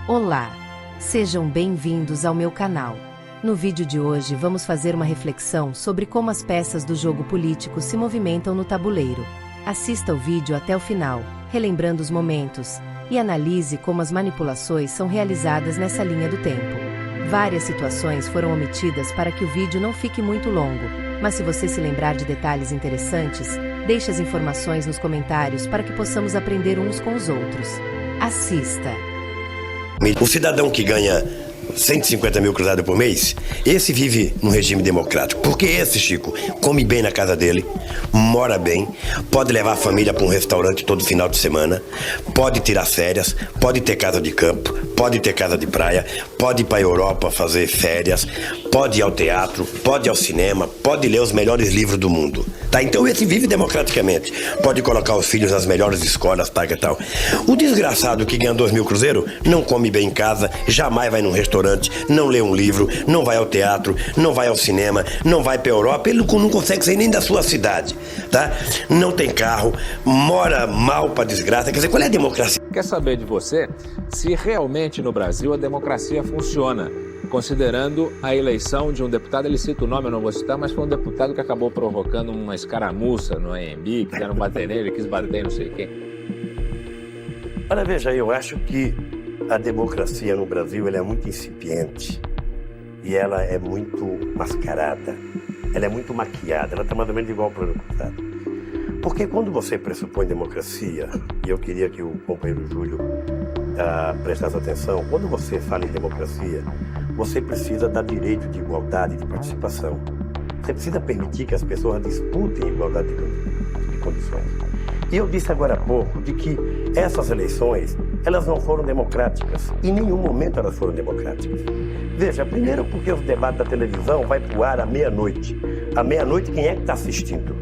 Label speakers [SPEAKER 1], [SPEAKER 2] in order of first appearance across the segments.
[SPEAKER 1] Olá! Sejam bem-vindos ao meu canal. No vídeo de hoje vamos fazer uma reflexão sobre como as peças do jogo político se movimentam no tabuleiro. Assista o vídeo até o final, relembrando os momentos, e analise como as manipulações são realizadas nessa linha do tempo. Várias situações foram omitidas para que o vídeo não fique muito longo, mas se você se lembrar de detalhes interessantes, deixe as informações nos comentários para que possamos aprender uns com os outros. Assista!
[SPEAKER 2] O cidadão que ganha 150 mil cruzados por mês, esse vive num regime democrático. Porque esse, Chico, come bem na casa dele, mora bem, pode levar a família para um restaurante todo final de semana, pode tirar férias, pode ter casa de campo, pode ter casa de praia, pode ir para a Europa fazer férias, pode ir ao teatro, pode ir ao cinema, pode ler os melhores livros do mundo. Tá? Então esse vive democraticamente. Pode colocar os filhos nas melhores escolas, tá, e tal. O desgraçado que ganha 2 mil cruzeiros não come bem em casa, jamais vai num restaurante, não lê um livro, não vai ao teatro, não vai ao cinema, não vai pra Europa, ele não consegue sair nem da sua cidade, tá? Não tem carro, mora mal pra desgraça. Quer dizer, qual é a democracia?
[SPEAKER 3] Quer saber de você se realmente no Brasil a democracia funciona? Considerando a eleição de um deputado, ele cita o nome, eu não vou citar, mas foi um deputado que acabou provocando uma escaramuça no AMB, quiseram bater nele, quis bater em não sei quem.
[SPEAKER 2] Olha, veja, eu acho que a democracia no Brasil ela é muito incipiente e ela é muito mascarada, ela é muito maquiada, ela está mais ou menos igual para o deputado. Porque quando você pressupõe democracia, e eu queria que o companheiro Júlio prestasse atenção, quando você fala em democracia, você precisa dar direito de igualdade de participação. Você precisa permitir que as pessoas disputem igualdade de condições. E eu disse agora há pouco de que essas eleições, elas não foram democráticas. Em nenhum momento elas foram democráticas. Veja, primeiro porque os debates da televisão vai pro ar à meia-noite. À meia-noite quem é que está assistindo?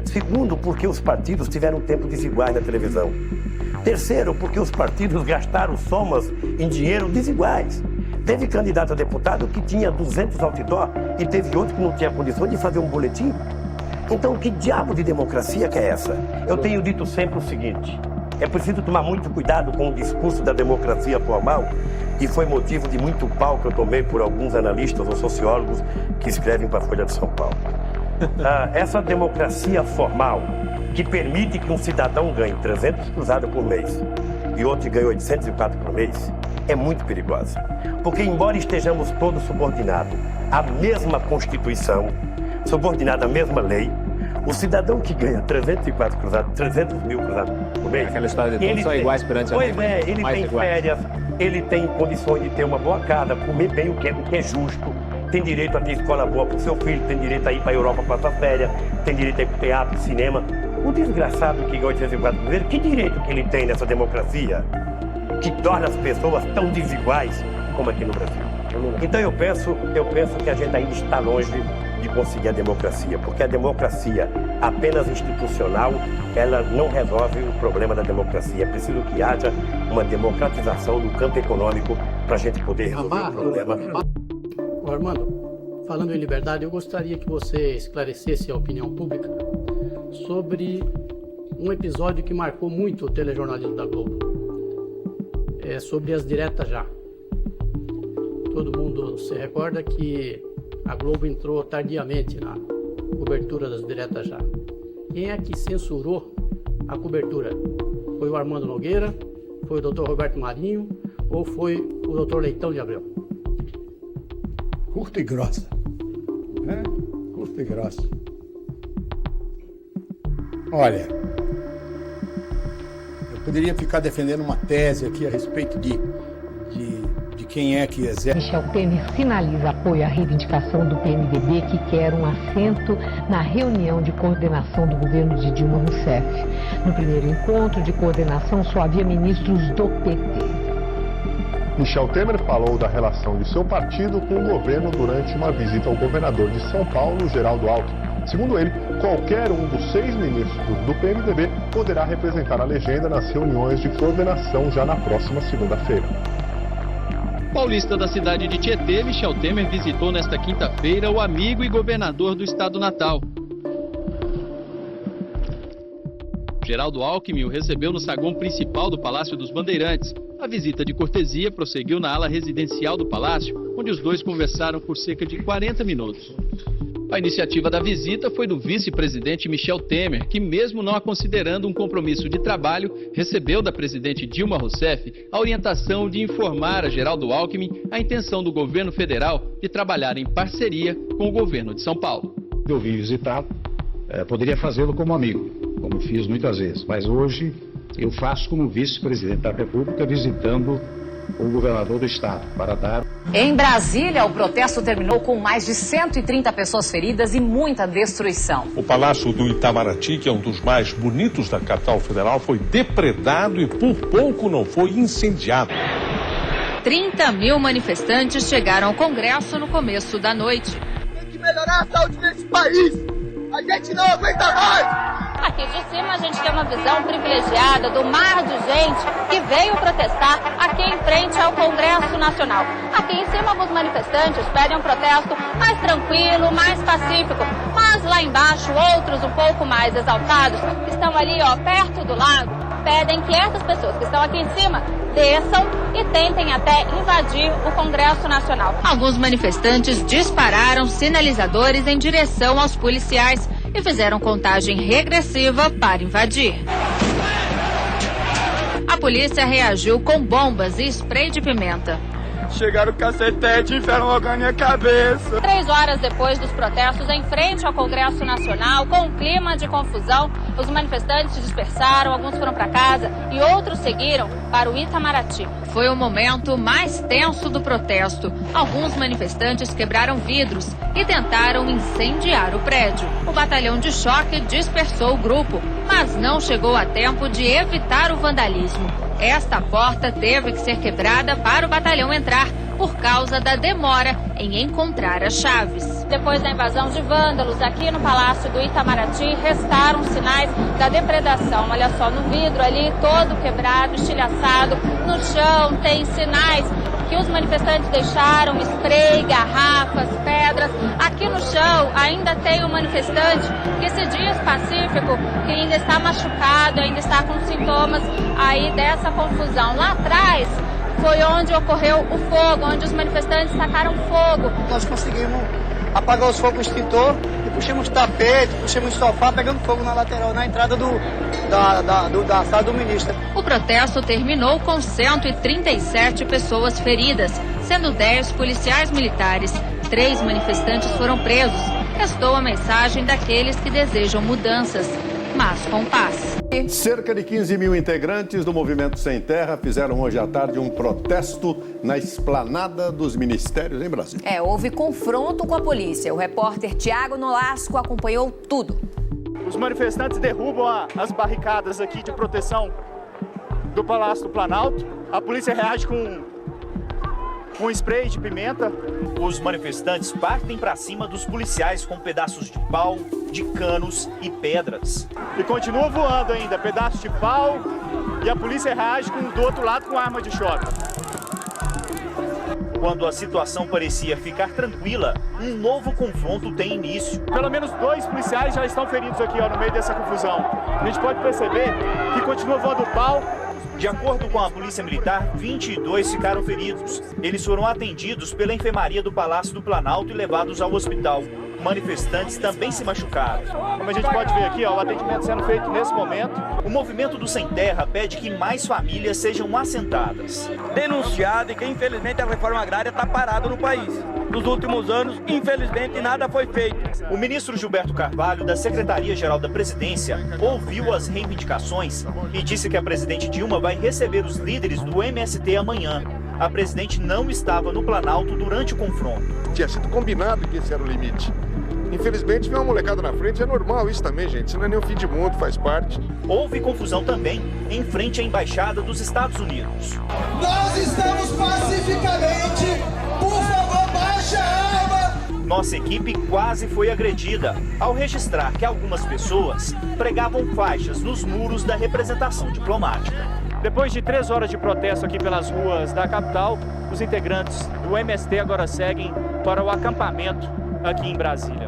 [SPEAKER 2] Segundo, porque os partidos tiveram tempo desiguais na televisão. Terceiro, porque os partidos gastaram somas em dinheiro desiguais. Teve candidato a deputado que tinha 200 outdoor e teve outro que não tinha condições de fazer um boletim. Então, que diabo de democracia que é essa? Eu tenho dito sempre o seguinte: é preciso tomar muito cuidado com o discurso da democracia formal, e foi motivo de muito pau que eu tomei por alguns analistas ou sociólogos que escrevem para a Folha de São Paulo. Essa democracia formal, que permite que um cidadão ganhe 300 cruzados por mês e outro ganhe 804 por mês, é muito perigosa. Porque embora estejamos todos subordinados à mesma Constituição, subordinados à mesma lei, o cidadão que ganha 304 cruzados, 300 mil cruzados por mês...
[SPEAKER 3] Aquela história de todos são iguais perante a lei.
[SPEAKER 2] Pois é, ele tem férias, ele tem condições de ter uma boa casa, comer bem o que é justo, tem direito a ter escola boa para o seu filho, tem direito a ir para a Europa para passar férias, tem direito a ir para o teatro, cinema. O desgraçado que ganha 804 cruzeiros, que direito que ele tem nessa democracia que torna as pessoas tão desiguais como aqui no Brasil? Então eu penso que a gente ainda está longe de conseguir a democracia, porque a democracia apenas institucional, ela não resolve o problema da democracia. É preciso que haja uma democratização no campo econômico para a gente poder resolver o problema.
[SPEAKER 4] Armando, falando em liberdade, eu gostaria que você esclarecesse a opinião pública sobre um episódio que marcou muito o telejornalismo da Globo. É sobre as diretas já. Todo mundo se recorda que a Globo entrou tardiamente na cobertura das diretas já. Quem é que censurou a cobertura? Foi o Armando Nogueira? Foi o Dr. Roberto Marinho? Ou foi o Dr. Leitão de Abreu?
[SPEAKER 5] Curta e grossa. Curta e grossa. Olha, eu poderia ficar defendendo uma tese aqui a respeito de quem é que exerce.
[SPEAKER 6] Michel Temer sinaliza apoio à reivindicação do PMDB, que quer um assento na reunião de coordenação do governo de Dilma Rousseff. No primeiro encontro de coordenação só havia ministros do PT.
[SPEAKER 7] Michel Temer falou da relação de seu partido com o governo durante uma visita ao governador de São Paulo, Geraldo Alckmin. Segundo ele, qualquer um dos 6 ministros do PMDB poderá representar a legenda nas reuniões de coordenação já na próxima segunda-feira.
[SPEAKER 8] Paulista da cidade de Tietê, Michel Temer visitou nesta quinta-feira o amigo e governador do estado natal. Geraldo Alckmin o recebeu no saguão principal do Palácio dos Bandeirantes. A visita de cortesia prosseguiu na ala residencial do Palácio, onde os dois conversaram por cerca de 40 minutos. A iniciativa da visita foi do vice-presidente Michel Temer, que, mesmo não a considerando um compromisso de trabalho, recebeu da presidente Dilma Rousseff a orientação de informar a Geraldo Alckmin a intenção do governo federal de trabalhar em parceria com o governo de São Paulo.
[SPEAKER 9] Eu vim visitá-lo, poderia fazê-lo como amigo, como fiz muitas vezes, mas hoje eu faço como vice-presidente da República, visitando o governador do estado para dar...
[SPEAKER 10] Em Brasília, o protesto terminou com mais de 130 pessoas feridas e muita destruição.
[SPEAKER 11] O Palácio do Itamaraty, que é um dos mais bonitos da capital federal, foi depredado e por pouco não foi incendiado.
[SPEAKER 12] 30 mil manifestantes chegaram ao Congresso no começo da noite.
[SPEAKER 13] Tem que melhorar a saúde desse país! A gente não aguenta mais!
[SPEAKER 14] Aqui de cima a gente tem uma visão privilegiada do mar de gente que veio protestar aqui em frente ao Congresso Nacional. Aqui em cima alguns manifestantes pedem um protesto mais tranquilo, mais pacífico. Mas lá embaixo outros um pouco mais exaltados, que estão ali perto do lago, pedem que essas pessoas que estão aqui em cima desçam e tentem até invadir o Congresso Nacional.
[SPEAKER 12] Alguns manifestantes dispararam sinalizadores em direção aos policiais e fizeram contagem regressiva para invadir. A polícia reagiu com bombas e spray de pimenta.
[SPEAKER 13] Chegaram o cacetete e enfiaram logo na minha cabeça.
[SPEAKER 14] 3 horas depois dos protestos em frente ao Congresso Nacional, com um clima de confusão, os manifestantes se dispersaram, alguns foram para casa e outros seguiram para o Itamaraty.
[SPEAKER 12] Foi o momento mais tenso do protesto. Alguns manifestantes quebraram vidros e tentaram incendiar o prédio. O batalhão de choque dispersou o grupo, mas não chegou a tempo de evitar o vandalismo. Esta porta teve que ser quebrada para o batalhão entrar por causa da demora em encontrar as chaves.
[SPEAKER 14] Depois da invasão de vândalos aqui no Palácio do Itamaraty, restaram sinais da depredação. Olha só, no vidro ali todo quebrado, estilhaçado, no chão tem sinais que os manifestantes deixaram, spray, garrafas, pedras. Aqui no chão ainda tem um manifestante que se diz pacífico, que ainda está machucado, ainda está com sintomas aí dessa confusão. Lá atrás foi onde ocorreu o fogo, onde os manifestantes sacaram fogo.
[SPEAKER 13] Nós conseguimos apagar os fogos no extintor e puxamos tapete, puxamos sofá, pegando fogo na lateral, na entrada da sala do ministro.
[SPEAKER 12] O protesto terminou com 137 pessoas feridas, sendo 10 policiais militares. 3 manifestantes foram presos. Restou a mensagem daqueles que desejam mudanças, mas com paz.
[SPEAKER 15] Cerca de 15 mil integrantes do Movimento Sem Terra fizeram hoje à tarde um protesto na esplanada dos ministérios em Brasília.
[SPEAKER 10] Houve confronto com a polícia. O repórter Tiago Nolasco acompanhou tudo.
[SPEAKER 16] Os manifestantes derrubam as barricadas aqui de proteção do Palácio do Planalto. A polícia reage com spray de pimenta.
[SPEAKER 17] Os manifestantes partem para cima dos policiais com pedaços de pau, de canos e pedras.
[SPEAKER 16] E continua voando ainda, pedaços de pau, e a polícia reage do outro lado com arma de choque.
[SPEAKER 17] Quando a situação parecia ficar tranquila, um novo confronto tem início.
[SPEAKER 16] Pelo menos 2 policiais já estão feridos aqui no meio dessa confusão. A gente pode perceber que continua voando pau.
[SPEAKER 17] De acordo com a Polícia Militar, 22 ficaram feridos. Eles foram atendidos pela enfermaria do Palácio do Planalto e levados ao hospital. Manifestantes também se machucaram.
[SPEAKER 16] Como a gente pode ver aqui, o atendimento sendo feito nesse momento.
[SPEAKER 17] O movimento do Sem Terra pede que mais famílias sejam assentadas.
[SPEAKER 18] Denunciado que, infelizmente, a reforma agrária está parada no país. Nos últimos anos, infelizmente, nada foi feito.
[SPEAKER 17] O ministro Gilberto Carvalho, da Secretaria-Geral da Presidência, ouviu as reivindicações e disse que a presidente Dilma vai receber os líderes do MST amanhã. A presidente não estava no Planalto durante o confronto.
[SPEAKER 7] Tinha sido combinado que esse era o limite. Infelizmente, vem uma molecada na frente, é normal isso também, gente. Isso não é nem um fim de mundo, faz parte.
[SPEAKER 17] Houve confusão também em frente à Embaixada dos Estados Unidos.
[SPEAKER 13] Nós estamos pacificamente, por favor, baixa a arma!
[SPEAKER 17] Nossa equipe quase foi agredida ao registrar que algumas pessoas pregavam faixas nos muros da representação diplomática.
[SPEAKER 16] Depois de 3 horas de protesto aqui pelas ruas da capital, os integrantes do MST agora seguem para o acampamento aqui em Brasília.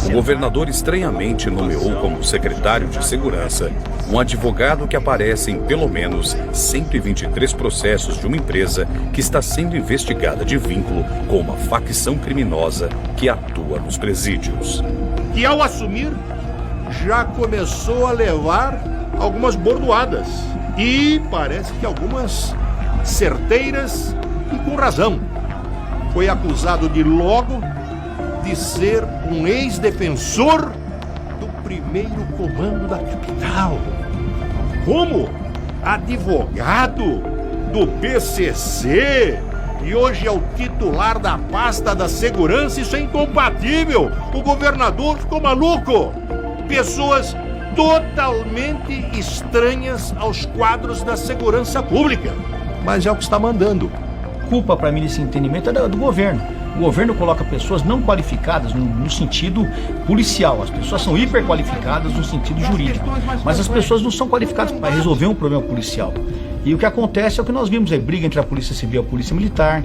[SPEAKER 19] o governador estranhamente nomeou como secretário de Segurança um advogado que aparece em pelo menos 123 processos de uma empresa que está sendo investigada de vínculo com uma facção criminosa que atua nos presídios.
[SPEAKER 20] Que ao assumir, já começou a levar algumas bordoadas. E parece que algumas certeiras e com razão. Foi acusado de ser um ex-defensor do primeiro comando da capital. Como? Advogado do PCC e hoje é o titular da pasta da segurança. Isso é incompatível. O governador ficou maluco. Pessoas totalmente estranhas aos quadros da segurança pública. Mas é o que está mandando.
[SPEAKER 5] Culpa para mim nesse entendimento é do governo. O governo coloca pessoas não qualificadas no sentido policial. As pessoas são hiperqualificadas no sentido jurídico. Mas as pessoas não são qualificadas para resolver um problema policial. E o que acontece é o que nós vimos aí, briga entre a Polícia Civil e a Polícia Militar.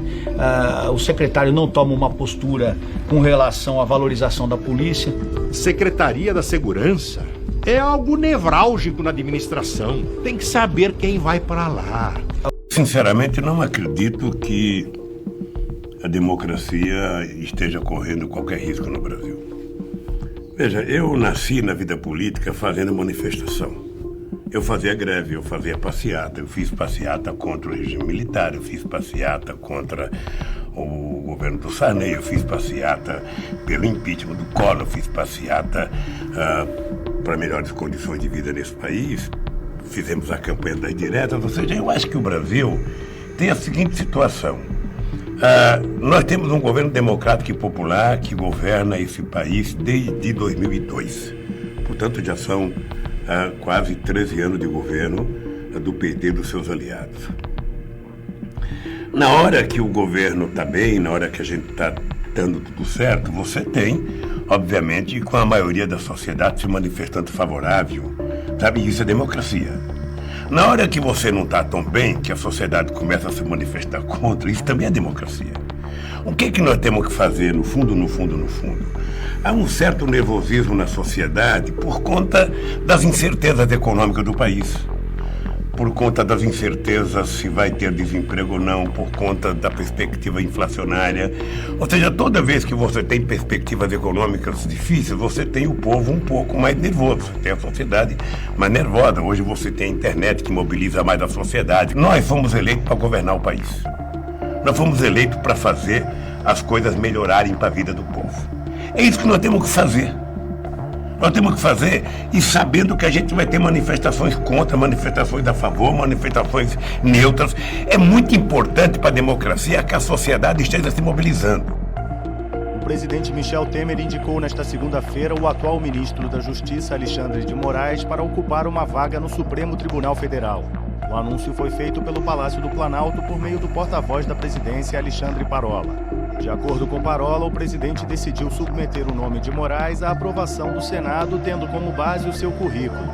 [SPEAKER 5] O secretário não toma uma postura com relação à valorização da polícia.
[SPEAKER 20] Secretaria da Segurança é algo nevrálgico na administração. Tem que saber quem vai para lá.
[SPEAKER 2] Sinceramente, não acredito que a democracia esteja correndo qualquer risco no Brasil. Veja, eu nasci na vida política fazendo manifestação. Eu fazia greve, eu fazia passeata, eu fiz passeata contra o regime militar, eu fiz passeata contra o governo do Sarney, eu fiz passeata pelo impeachment do Collor, eu fiz passeata para melhores condições de vida nesse país. Fizemos a campanha das diretas, ou seja, eu acho que o Brasil tem a seguinte situação. Nós temos um governo democrático e popular que governa esse país desde 2002. Portanto, já são quase 13 anos de governo do PT e dos seus aliados. Na hora que o governo está bem, na hora que a gente está dando tudo certo, você tem, obviamente, com a maioria da sociedade se manifestando favorável. Sabe, isso é democracia. Na hora que você não está tão bem, que a sociedade começa a se manifestar contra, isso também é democracia. O que nós temos que fazer, no fundo? Há um certo nervosismo na sociedade por conta das incertezas econômicas do país. Por conta das incertezas se vai ter desemprego ou não, por conta da perspectiva inflacionária. Ou seja, toda vez que você tem perspectivas econômicas difíceis, você tem o povo um pouco mais nervoso, tem a sociedade mais nervosa. Hoje você tem a internet que mobiliza mais a sociedade. Nós fomos eleitos para governar o país. Nós fomos eleitos para fazer as coisas melhorarem para a vida do povo. É isso que nós temos que fazer. Nós temos que fazer e sabendo que a gente vai ter manifestações contra, manifestações a favor, manifestações neutras. É muito importante para a democracia que a sociedade esteja se mobilizando.
[SPEAKER 17] O presidente Michel Temer indicou nesta segunda-feira o atual ministro da Justiça, Alexandre de Moraes, para ocupar uma vaga no Supremo Tribunal Federal. O anúncio foi feito pelo Palácio do Planalto por meio do porta-voz da presidência, Alexandre Parola. De acordo com Parola, o presidente decidiu submeter o nome de Moraes à aprovação do Senado, tendo como base o seu currículo.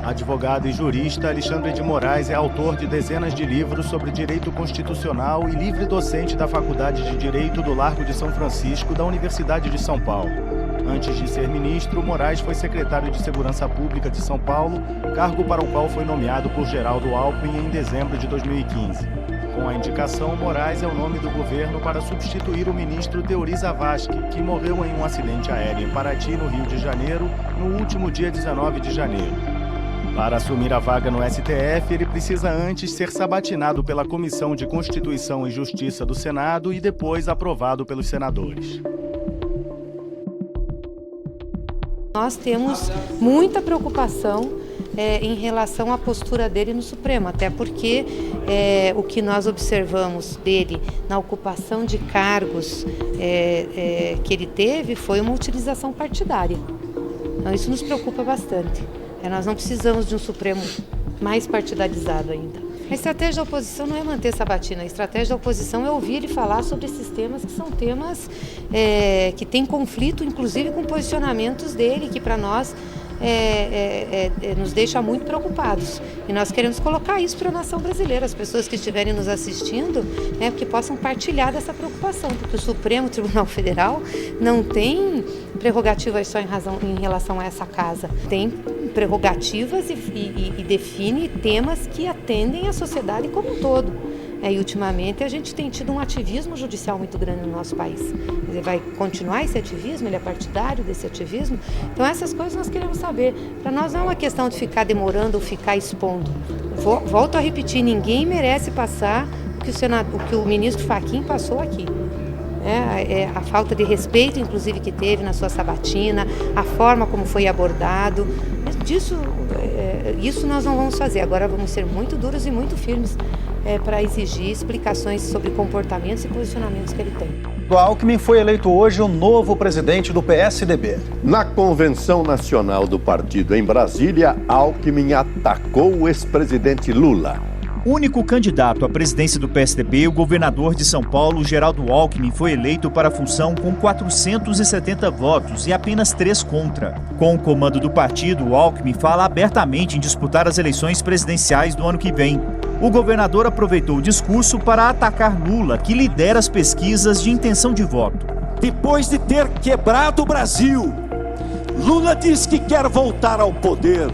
[SPEAKER 17] Advogado e jurista, Alexandre de Moraes é autor de dezenas de livros sobre direito constitucional e livre docente da Faculdade de Direito do Largo de São Francisco, da Universidade de São Paulo. Antes de ser ministro, Moraes foi secretário de Segurança Pública de São Paulo, cargo para o qual foi nomeado por Geraldo Alckmin em dezembro de 2015. Com a indicação, Moraes é o nome do governo para substituir o ministro Teori Zavascki, que morreu em um acidente aéreo em Paraty, no Rio de Janeiro, no último dia 19 de janeiro. Para assumir a vaga no STF, ele precisa antes ser sabatinado pela Comissão de Constituição e Justiça do Senado e depois aprovado pelos senadores.
[SPEAKER 21] Nós temos muita preocupação em relação à postura dele no Supremo, até porque o que nós observamos dele na ocupação de cargos que ele teve foi uma utilização partidária. Então isso nos preocupa bastante. Nós não precisamos de um Supremo mais partidarizado ainda. A estratégia da oposição não é manter sabatina, a estratégia da oposição é ouvir ele falar sobre esses temas que são temas que têm conflito, inclusive com posicionamentos dele, que para nós nos deixa muito preocupados. E nós queremos colocar isso para a nação brasileira, as pessoas que estiverem nos assistindo, que possam partilhar dessa preocupação, porque o Supremo Tribunal Federal não tem prerrogativas só em relação a essa casa. Tem prerrogativas e define temas que atendem a sociedade como um todo. E ultimamente a gente tem tido um ativismo judicial muito grande no nosso país. Quer dizer, vai continuar esse ativismo? Ele é partidário desse ativismo? Então essas coisas nós queremos saber. Para nós não é uma questão de ficar demorando ou ficar expondo. Volto a repetir, ninguém merece passar o que o ministro Fachin passou aqui. A falta de respeito, inclusive, que teve na sua sabatina, a forma como foi abordado. Isso nós não vamos fazer. Agora vamos ser muito duros e muito firmes para exigir explicações sobre comportamentos e posicionamentos que ele tem.
[SPEAKER 1] O Alckmin foi eleito hoje o novo presidente do PSDB.
[SPEAKER 15] Na convenção nacional do partido em Brasília, Alckmin atacou o ex-presidente Lula.
[SPEAKER 22] Único candidato à presidência do PSDB, o governador de São Paulo, Geraldo Alckmin, foi eleito para a função com 470 votos e apenas 3 contra. Com o comando do partido, o Alckmin fala abertamente em disputar as eleições presidenciais do ano que vem. O governador aproveitou o discurso para atacar Lula, que lidera as pesquisas de intenção de voto.
[SPEAKER 23] Depois de ter quebrado o Brasil, Lula diz que quer voltar ao poder.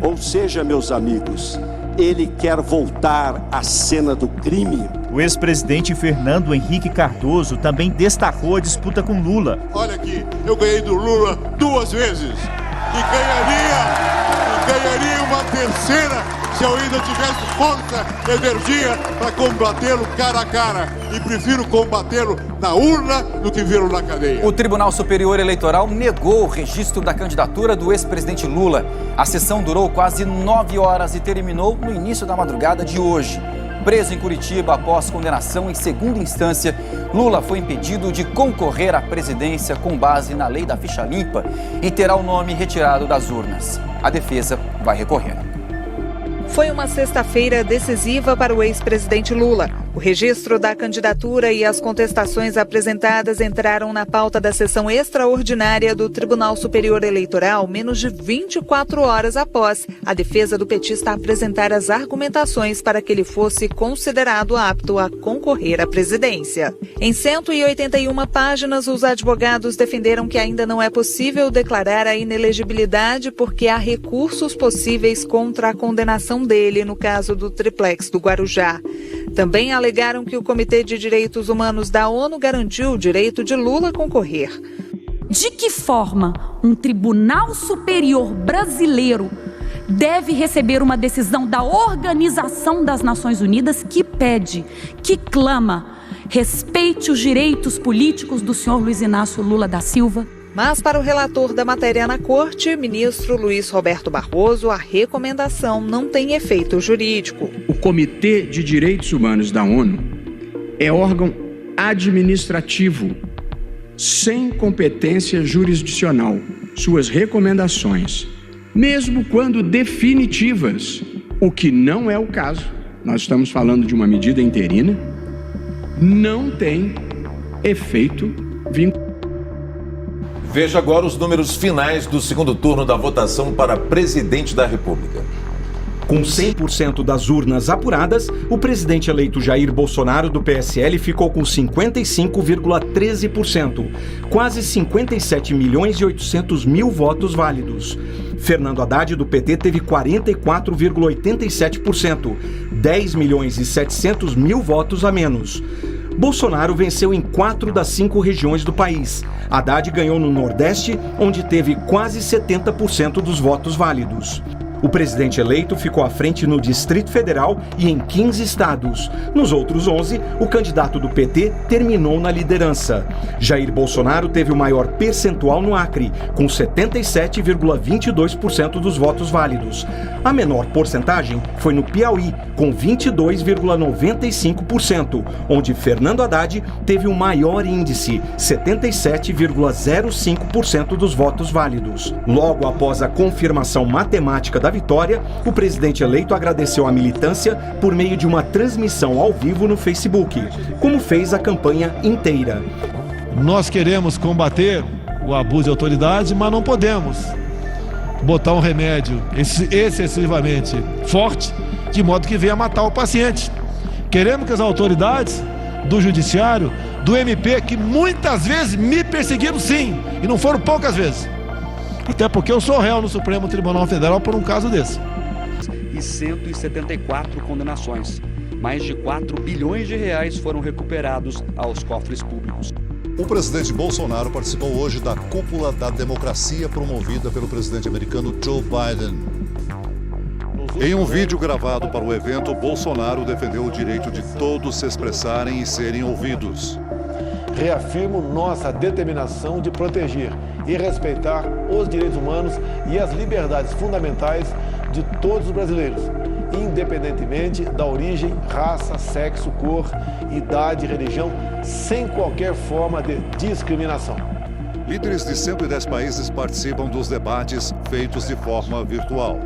[SPEAKER 23] Ou seja, meus amigos, ele quer voltar à cena do crime.
[SPEAKER 22] O ex-presidente Fernando Henrique Cardoso também destacou a disputa com Lula.
[SPEAKER 20] Olha aqui, eu ganhei do Lula 2 vezes e ganharia uma terceira se eu ainda tivesse força, energia para combatê-lo cara a cara. E prefiro combatê-lo na urna do que vê-lo na cadeia.
[SPEAKER 24] O Tribunal Superior Eleitoral negou o registro da candidatura do ex-presidente Lula. A sessão durou quase 9 horas e terminou no início da madrugada de hoje. Preso em Curitiba após condenação em segunda instância, Lula foi impedido de concorrer à presidência com base na lei da ficha limpa e terá o nome retirado das urnas. A defesa vai recorrer.
[SPEAKER 25] Foi uma sexta-feira decisiva para o ex-presidente Lula. O registro da candidatura e as contestações apresentadas entraram na pauta da sessão extraordinária do Tribunal Superior Eleitoral menos de 24 horas após a defesa do petista apresentar as argumentações para que ele fosse considerado apto a concorrer à presidência. Em 181 páginas, os advogados defenderam que ainda não é possível declarar a inelegibilidade porque há recursos possíveis contra a condenação dele no caso do triplex do Guarujá. Também alegaram que o Comitê de Direitos Humanos da ONU garantiu o direito de Lula concorrer.
[SPEAKER 26] De que forma um Tribunal Superior brasileiro deve receber uma decisão da Organização das Nações Unidas que pede, que clama, respeite os direitos políticos do senhor Luiz Inácio Lula da Silva?
[SPEAKER 25] Mas para o relator da matéria na corte, ministro Luiz Roberto Barroso, a recomendação não tem efeito jurídico.
[SPEAKER 27] O Comitê de Direitos Humanos da ONU é órgão administrativo, sem competência jurisdicional. Suas recomendações, mesmo quando definitivas, o que não é o caso, nós estamos falando de uma medida interina, não tem efeito vinculante.
[SPEAKER 28] Veja agora os números finais do segundo turno da votação para presidente da República.
[SPEAKER 29] Com 100% das urnas apuradas, o presidente eleito Jair Bolsonaro, do PSL, ficou com 55,13%, quase 57.800.000 votos válidos. Fernando Haddad, do PT, teve 44,87%, 10.700.000 votos a menos. Bolsonaro venceu em 4 das 5 regiões do país. Haddad ganhou no Nordeste, onde teve quase 70% dos votos válidos. O presidente eleito ficou à frente no Distrito Federal e em 15 estados. Nos outros 11, o candidato do PT terminou na liderança. Jair Bolsonaro teve o maior percentual no Acre, com 77,22% dos votos válidos. A menor porcentagem foi no Piauí, com 22,95%, onde Fernando Haddad teve o maior índice, 77,05% dos votos válidos. Logo após a confirmação matemática da vitória, o presidente eleito agradeceu a militância por meio de uma transmissão ao vivo no Facebook, como fez a campanha inteira.
[SPEAKER 30] Nós queremos combater o abuso de autoridade, mas não podemos botar um remédio excessivamente forte, de modo que venha matar o paciente. Queremos que as autoridades do judiciário, do MP que muitas vezes me perseguiram sim, e não foram poucas vezes. Até porque eu sou réu no Supremo Tribunal Federal por um caso desse.
[SPEAKER 3] E 174 condenações. Mais de 4 bilhões de reais foram recuperados aos cofres públicos.
[SPEAKER 4] O presidente Bolsonaro participou hoje da cúpula da democracia promovida pelo presidente americano Joe Biden. Em um vídeo gravado para o evento, Bolsonaro defendeu o direito de todos se expressarem e serem ouvidos.
[SPEAKER 30] Reafirmo nossa determinação de proteger e respeitar os direitos humanos e as liberdades fundamentais de todos os brasileiros, independentemente da origem, raça, sexo, cor, idade, religião, sem qualquer forma de discriminação.
[SPEAKER 4] Líderes de 110 países participam dos debates feitos de forma virtual.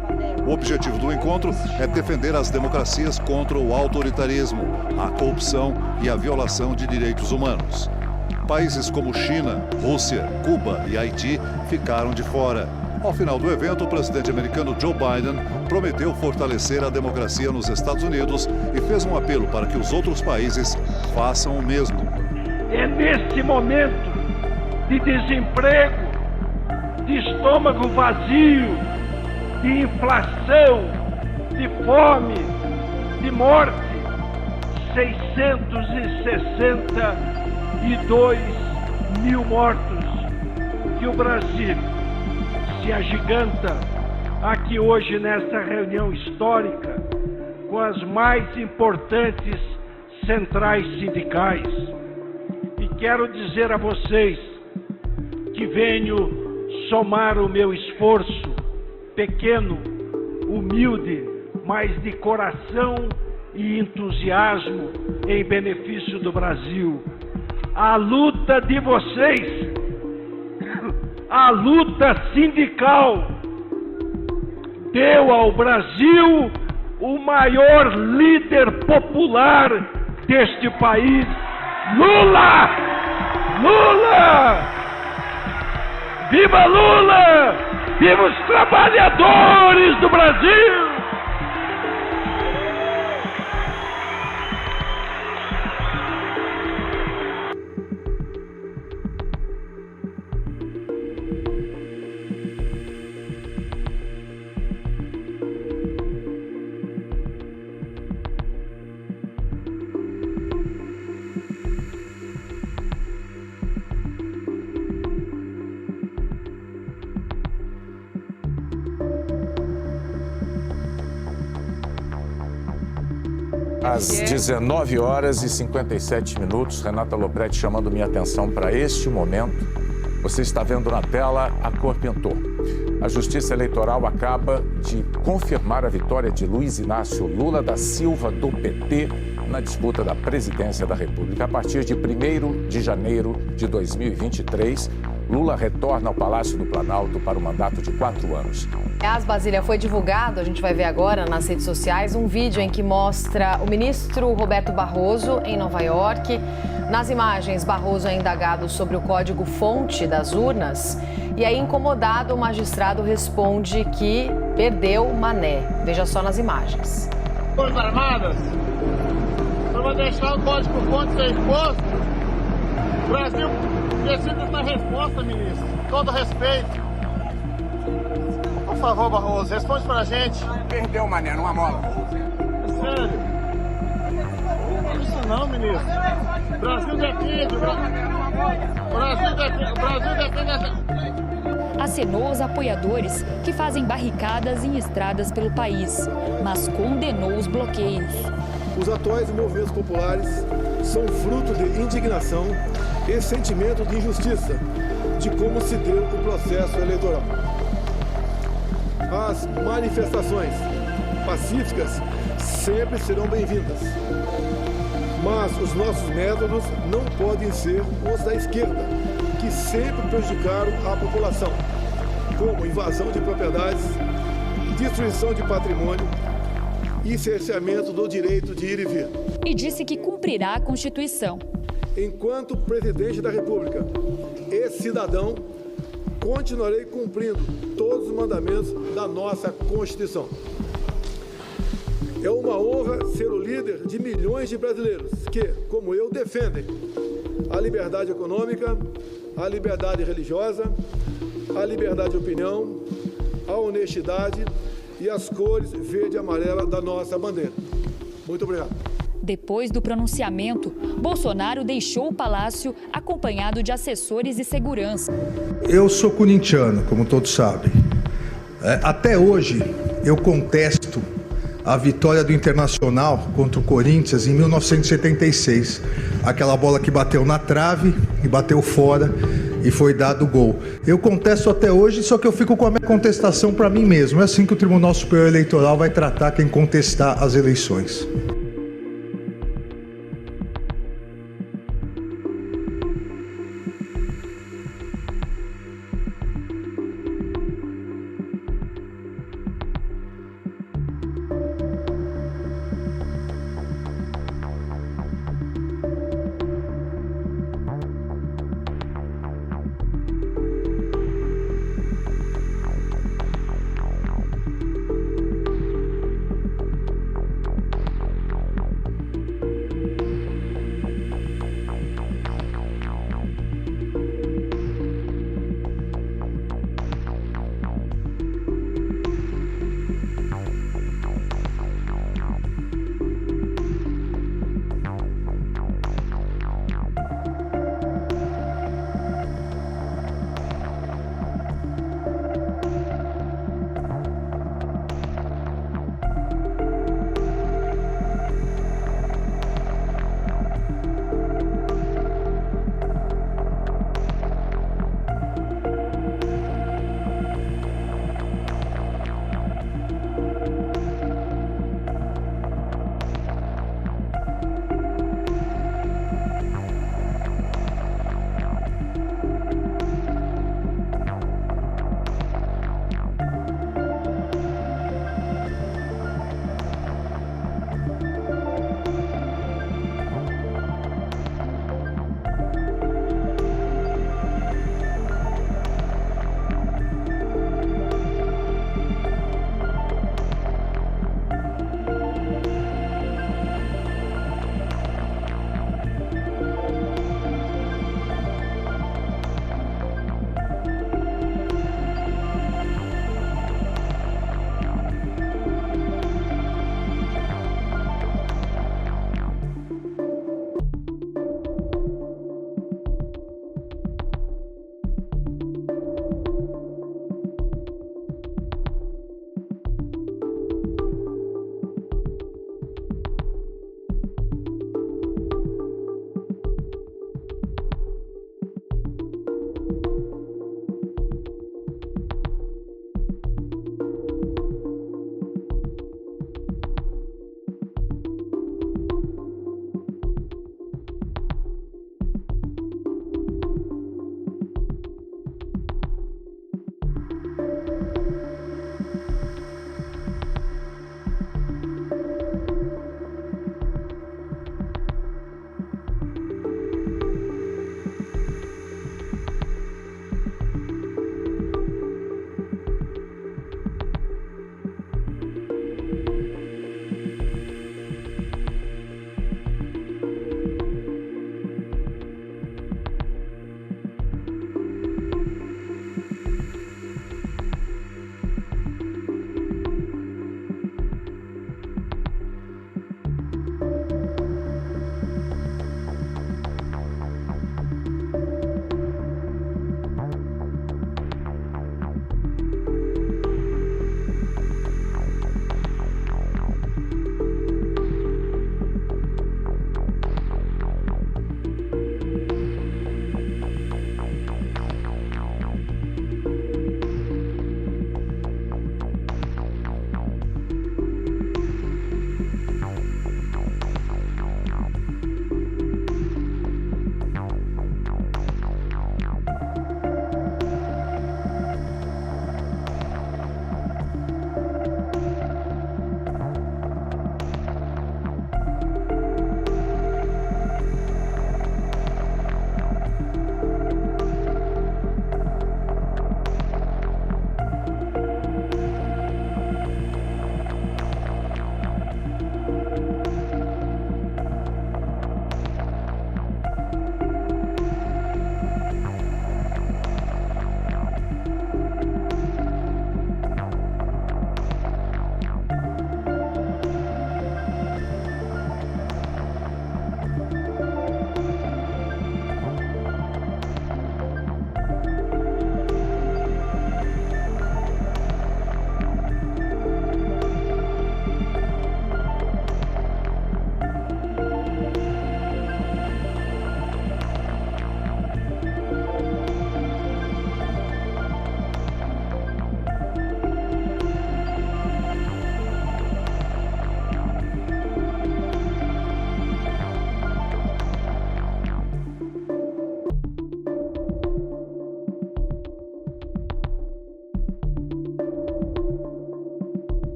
[SPEAKER 4] O objetivo do encontro é defender as democracias contra o autoritarismo, a corrupção e a violação de direitos humanos. Países como China, Rússia, Cuba e Haiti ficaram de fora. Ao final do evento, o presidente americano Joe Biden prometeu fortalecer a democracia nos Estados Unidos e fez um apelo para que os outros países façam o mesmo.
[SPEAKER 6] É nesse momento de desemprego, de estômago vazio, de inflação, de fome, de morte, 662 mil mortos, que o Brasil se agiganta aqui hoje nesta reunião histórica com as mais importantes centrais sindicais. E quero dizer a vocês que venho somar o meu esforço, pequeno, humilde, mas de coração e entusiasmo em benefício do Brasil. A luta de vocês, a luta sindical, deu ao Brasil o maior líder popular deste país, Lula! Lula! Viva Lula! Viva os trabalhadores do Brasil!
[SPEAKER 28] Às 19 horas e 57 minutos, Renata Lopretti chamando minha atenção para este momento. Você está vendo na tela, a cor pintou. A Justiça Eleitoral acaba de confirmar a vitória de Luiz Inácio Lula da Silva, do PT, na disputa da presidência da República. A partir de 1º de janeiro de 2023, Lula retorna ao Palácio do Planalto para um mandato de 4 anos.
[SPEAKER 8] Aliás, Basília, foi divulgado, a gente vai ver agora nas redes sociais, um vídeo em que mostra o ministro Roberto Barroso em Nova York. Nas imagens, Barroso é indagado sobre o código-fonte das urnas. E aí, incomodado, o magistrado responde que perdeu Mané. Veja só nas imagens.
[SPEAKER 6] Forças Armadas, eu vou deixar o código-fonte ser exposto. O Brasil precisa na resposta, ministro. Todo respeito. Por favor, Barroso, responde pra gente. Perdeu, Mané, numa mola. Sério? Não isso não, ministro. O Brasil defende. O Brasil defende.
[SPEAKER 26] Acenou aos apoiadores que fazem barricadas em estradas pelo país, mas condenou os bloqueios.
[SPEAKER 30] Os atuais movimentos populares são fruto de indignação e sentimento de injustiça de como se deu o processo eleitoral. As manifestações pacíficas sempre serão bem-vindas, mas os nossos métodos não podem ser os da esquerda, que sempre prejudicaram a população, como invasão de propriedades, destruição de patrimônio e cerceamento do direito de ir e vir.
[SPEAKER 26] E disse que cumprirá a Constituição.
[SPEAKER 30] Enquanto presidente da República e cidadão, continuarei cumprindo todos os mandamentos da nossa Constituição. É uma honra ser o líder de milhões de brasileiros que, como eu, defendem a liberdade econômica, a liberdade religiosa, a liberdade de opinião, a honestidade e as cores verde e amarela da nossa bandeira. Muito obrigado.
[SPEAKER 7] Depois do pronunciamento, Bolsonaro deixou o palácio acompanhado de assessores e segurança.
[SPEAKER 9] Eu sou corintiano, como todos sabem. Até hoje, eu contesto a vitória do Internacional contra o Corinthians em 1976. Aquela bola que bateu na trave e bateu fora e foi dado o gol. Eu contesto até hoje, só que eu fico com a minha contestação para mim mesmo. É assim que o Tribunal Superior Eleitoral vai tratar quem contestar as eleições.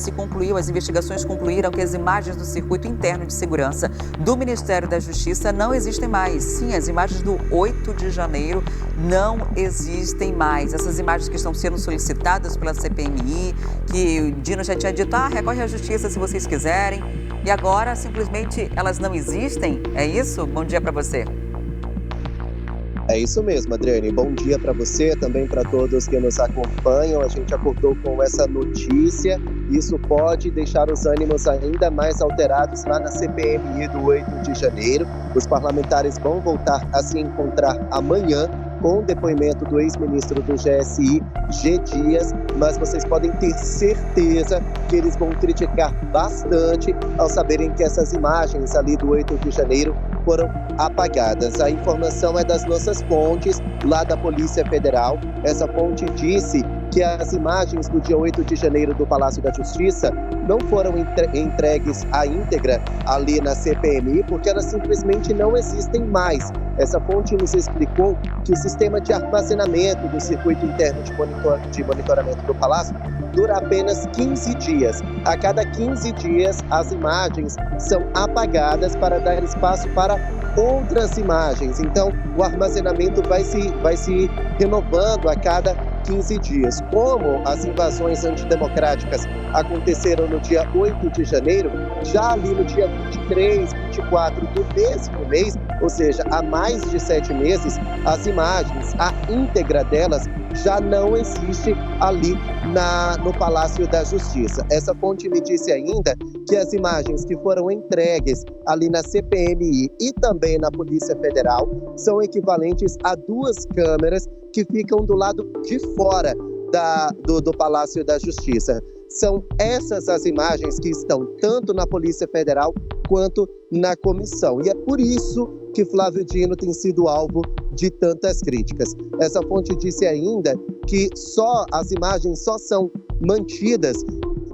[SPEAKER 2] se concluiu, as investigações concluíram que as imagens do circuito interno de segurança do Ministério da Justiça não existem mais. Sim, as imagens do 8 de janeiro não existem mais. Essas imagens que estão sendo solicitadas pela CPMI, que o Dino já tinha dito, recorre à Justiça se vocês quiserem. E agora, simplesmente, elas não existem? É isso? Bom dia para você.
[SPEAKER 5] É isso mesmo, Adriane. Bom dia para você, também para todos que nos acompanham. A gente acordou com essa notícia. Isso pode deixar os ânimos ainda mais alterados lá na CPMI do 8 de janeiro. Os parlamentares vão voltar a se encontrar amanhã com o depoimento do ex-ministro do GSI, G. Dias, mas vocês podem ter certeza que eles vão criticar bastante ao saberem que essas imagens ali do 8 de janeiro foram apagadas. A informação é das nossas fontes, lá da Polícia Federal. Essa fonte disse que as imagens do dia 8 de janeiro do Palácio da Justiça não foram entregues à íntegra ali na CPMI, porque elas simplesmente não existem mais. Essa fonte nos explicou que o sistema de armazenamento do circuito interno de monitoramento do Palácio dura apenas 15 dias. A cada 15 dias, as imagens são apagadas para dar espaço para outras imagens. Então, o armazenamento vai se renovando a cada 15 dias. Como as invasões antidemocráticas aconteceram no dia 8 de janeiro, já ali no dia 23, 24 do mesmo mês, ou seja, há mais de 7 meses, as imagens, a íntegra delas, já não existe ali no Palácio da Justiça. Essa fonte me disse ainda que as imagens que foram entregues ali na CPMI e também na Polícia Federal são equivalentes a 2 câmeras que ficam do lado de fora do Palácio da Justiça. São essas as imagens que estão tanto na Polícia Federal quanto na comissão. E é por isso que Flávio Dino tem sido alvo de tantas críticas. Essa fonte disse ainda que as imagens só são mantidas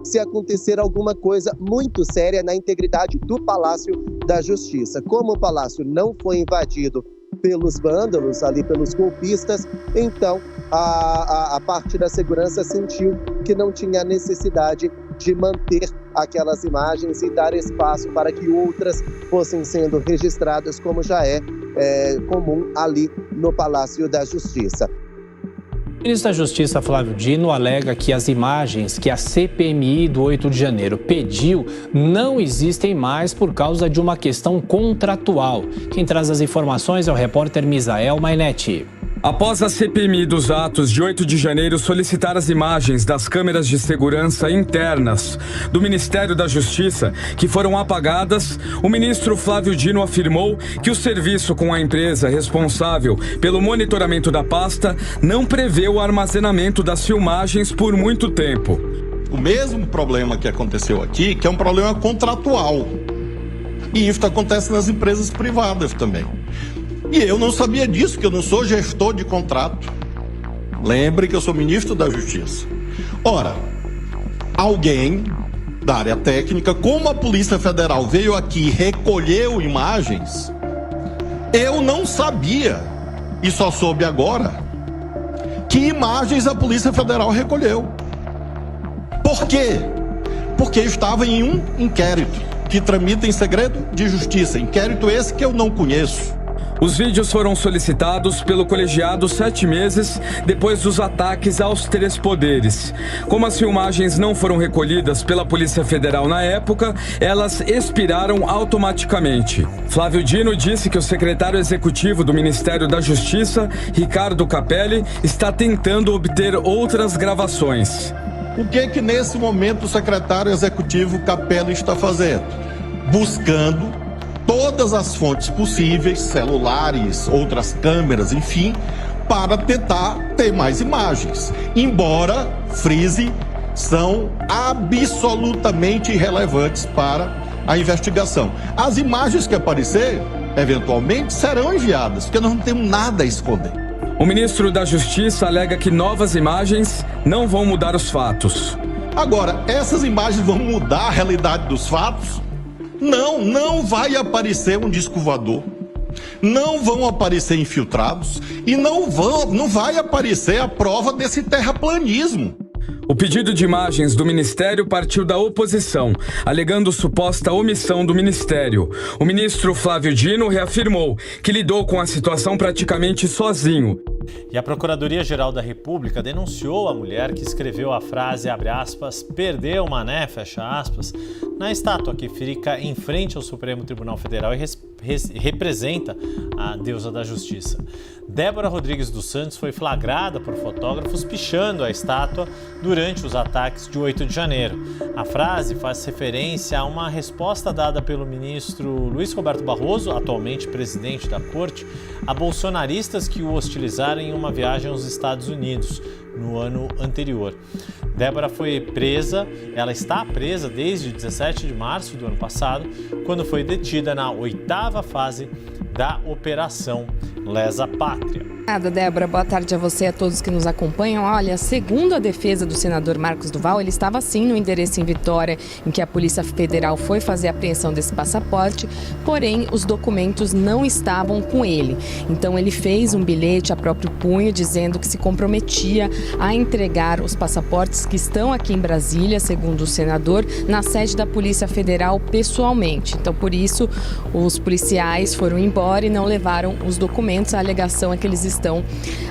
[SPEAKER 5] se acontecer alguma coisa muito séria na integridade do Palácio da Justiça. Como o Palácio não foi invadido pelos vândalos, ali pelos golpistas, então a parte da segurança sentiu que não tinha necessidade de manter aquelas imagens e dar espaço para que outras fossem sendo registradas, como já é comum ali no Palácio da Justiça.
[SPEAKER 10] O ministro da Justiça, Flávio Dino, alega que as imagens que a CPMI do 8 de janeiro pediu não existem mais por causa de uma questão contratual. Quem traz as informações é o repórter Misael Mainetti.
[SPEAKER 11] Após a CPMI dos atos de 8 de janeiro solicitar as imagens das câmeras de segurança internas do Ministério da Justiça, que foram apagadas, o ministro Flávio Dino afirmou que o serviço com a empresa responsável pelo monitoramento da pasta não prevê o armazenamento das filmagens por muito tempo.
[SPEAKER 20] O mesmo problema que aconteceu aqui, que é um problema contratual. E isso acontece nas empresas privadas também. E eu não sabia disso, que eu não sou gestor de contrato. Lembre que eu sou ministro da Justiça. Ora, alguém da área técnica, como a Polícia Federal veio aqui e recolheu imagens, eu não sabia, e só soube agora, que imagens a Polícia Federal recolheu. Por quê? Porque estava em um inquérito que tramita em segredo de justiça. Inquérito esse que eu não conheço.
[SPEAKER 11] Os vídeos foram solicitados pelo colegiado 7 meses depois dos ataques aos 3 poderes. Como as filmagens não foram recolhidas pela Polícia Federal na época, elas expiraram automaticamente. Flávio Dino disse que o secretário executivo do Ministério da Justiça, Ricardo Capelli, está tentando obter outras gravações.
[SPEAKER 20] O que nesse momento o secretário executivo Capelli está fazendo? Buscando todas as fontes possíveis, celulares, outras câmeras, enfim, para tentar ter mais imagens. Embora, frise, são absolutamente irrelevantes para a investigação. As imagens que aparecer, eventualmente, serão enviadas, porque nós não temos nada a esconder.
[SPEAKER 11] O ministro da Justiça alega que novas imagens não vão mudar os fatos.
[SPEAKER 20] Agora, essas imagens vão mudar a realidade dos fatos? Não vai aparecer um disco voador, não vão aparecer infiltrados e não vai aparecer a prova desse terraplanismo.
[SPEAKER 11] O pedido de imagens do Ministério partiu da oposição, alegando suposta omissão do Ministério. O ministro Flávio Dino reafirmou que lidou com a situação praticamente sozinho.
[SPEAKER 1] E a Procuradoria-Geral da República denunciou a mulher que escreveu a frase, abre aspas, perdeu Mané, fecha aspas, na estátua que fica em frente ao Supremo Tribunal Federal e representa a deusa da Justiça. Débora Rodrigues dos Santos foi flagrada por fotógrafos pichando a estátua durante os ataques de 8 de janeiro. A frase faz referência a uma resposta dada pelo ministro Luiz Roberto Barroso, atualmente presidente da Corte, a bolsonaristas que o hostilizaram em uma viagem aos Estados Unidos no ano anterior. Débora foi presa, ela está presa desde 17 de março do ano passado, quando foi detida na 8ª fase da Operação Lesa Pátria.
[SPEAKER 12] Débora, boa tarde a você e a todos que nos acompanham. Olha, segundo a defesa do senador Marcos Duval, ele estava sim no endereço em Vitória, em que a Polícia Federal foi fazer a apreensão desse passaporte, porém os documentos não estavam com ele. Então ele fez um bilhete a próprio punho dizendo que se comprometia a entregar os passaportes que estão aqui em Brasília, segundo o senador, na sede da Polícia Federal pessoalmente. Então por isso os policiais foram embora e não levaram os documentos. A alegação é que eles estão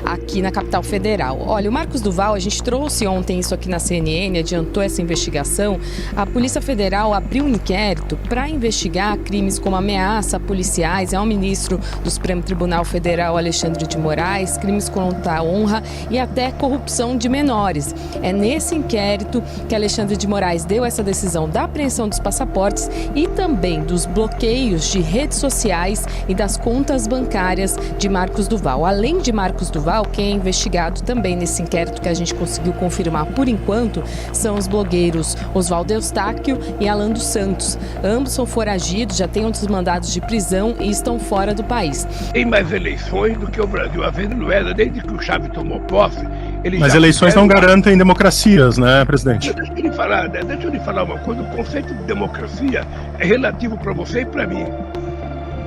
[SPEAKER 12] aqui na capital federal. Olha, o Marcos Duval, a gente trouxe ontem isso aqui na CNN, adiantou essa investigação. A Polícia Federal abriu um inquérito para investigar crimes como ameaça a policiais, ao ministro do Supremo Tribunal Federal, Alexandre de Moraes, crimes contra a honra e até corrupção de menores. É nesse inquérito que Alexandre de Moraes deu essa decisão da apreensão dos passaportes e também dos bloqueios de redes sociais e das contas bancárias de Marcos Duval. Além de Marcos Duval, quem é investigado também nesse inquérito que a gente conseguiu confirmar por enquanto são os blogueiros Oswaldo Eustáquio e Alan dos Santos. Ambos são foragidos, já têm outros mandados de prisão e estão fora do país.
[SPEAKER 13] Tem mais eleições do que o Brasil. A Venezuela, desde que o Chávez tomou posse,
[SPEAKER 14] mas eleições não garantem democracias, né, presidente?
[SPEAKER 13] Deixa eu lhe falar uma coisa. O conceito de democracia é relativo para você e para mim.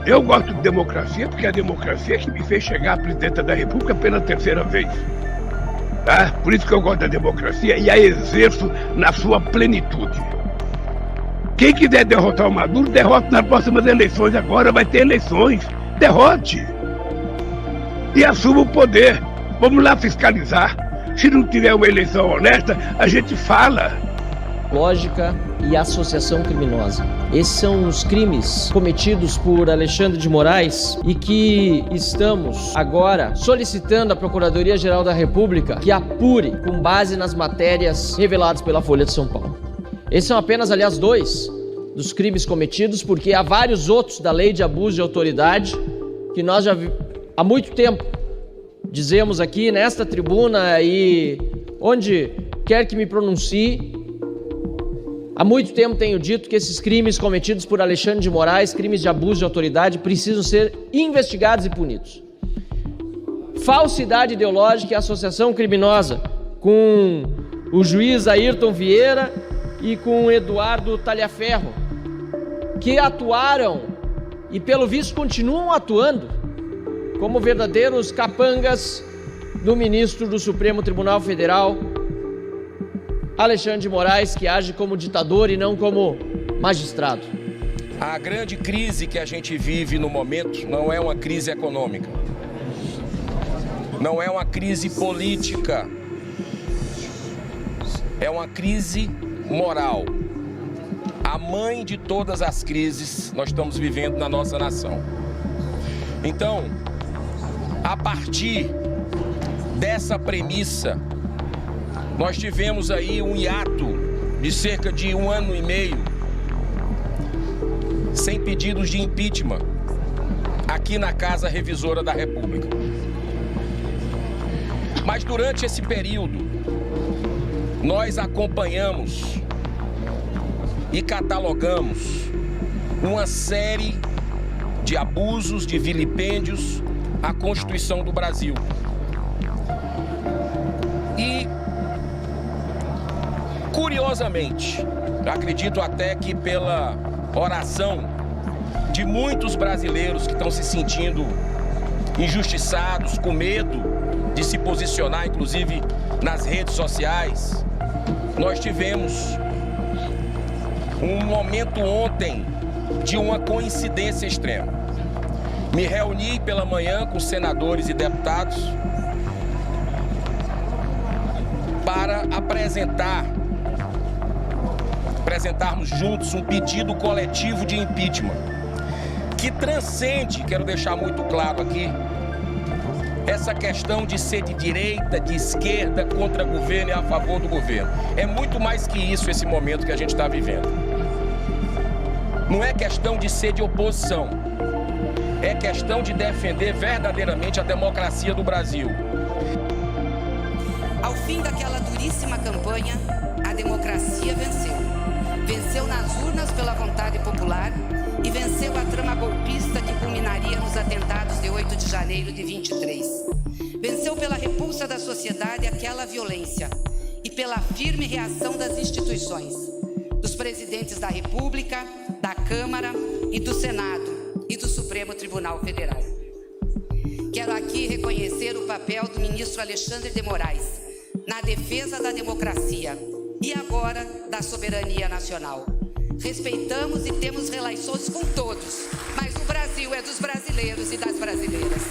[SPEAKER 13] Eu gosto de democracia porque é a democracia que me fez chegar à presidenta da República pela 3ª vez. Tá? Por isso que eu gosto da democracia e a exerço na sua plenitude. Quem quiser derrotar o Maduro, derrote nas próximas eleições. Agora vai ter eleições. Derrote. E assuma o poder. Vamos lá fiscalizar. Se não tiver uma eleição honesta, a gente fala.
[SPEAKER 15] Lógica e associação criminosa. Esses são os crimes cometidos por Alexandre de Moraes e que estamos agora solicitando à Procuradoria-Geral da República que apure com base nas matérias reveladas pela Folha de São Paulo. Esses são apenas, aliás, 2 dos crimes cometidos, porque há vários outros da Lei de Abuso de Autoridade que nós já há muito tempo dizemos aqui nesta tribuna e onde quer que me pronuncie. Há muito tempo tenho dito que esses crimes cometidos por Alexandre de Moraes, crimes de abuso de autoridade, precisam ser investigados e punidos. Falsidade ideológica e associação criminosa com o juiz Ayrton Vieira e com o Eduardo Talhaferro, que atuaram e pelo visto continuam atuando como verdadeiros capangas do ministro do Supremo Tribunal Federal, Alexandre de Moraes, que age como ditador e não como magistrado.
[SPEAKER 16] A grande crise que a gente vive no momento não é uma crise econômica, não é uma crise política, é uma crise moral. A mãe de todas as crises nós estamos vivendo na nossa nação. Então, a partir dessa premissa, nós tivemos aí um hiato de cerca de 1 ano e meio, sem pedidos de impeachment, aqui na Casa Revisora da República. Mas durante esse período, nós acompanhamos e catalogamos uma série de abusos, de vilipêndios à Constituição do Brasil. E, curiosamente, acredito até que pela oração de muitos brasileiros que estão se sentindo injustiçados, com medo de se posicionar, inclusive nas redes sociais, nós tivemos um momento ontem de uma coincidência extrema. Me reuni pela manhã com senadores e deputados para apresentarmos juntos um pedido coletivo de impeachment que transcende, quero deixar muito claro aqui, essa questão de ser de direita, de esquerda, contra o governo e a favor do governo. É muito mais que isso esse momento que a gente está vivendo. Não é questão de ser de oposição, é questão de defender verdadeiramente a democracia do Brasil.
[SPEAKER 17] Ao fim daquela duríssima campanha, a democracia venceu. Venceu nas urnas pela vontade popular e venceu a trama golpista que culminaria nos atentados de 8 de janeiro de 23. Venceu pela repulsa da sociedade àquela violência e pela firme reação das instituições, dos presidentes da República, da Câmara e do Senado e do Supremo Tribunal Federal. Quero aqui reconhecer o papel do ministro Alexandre de Moraes na defesa da democracia e agora da soberania nacional. Respeitamos e temos relações com todos, mas o Brasil é dos brasileiros e das brasileiras.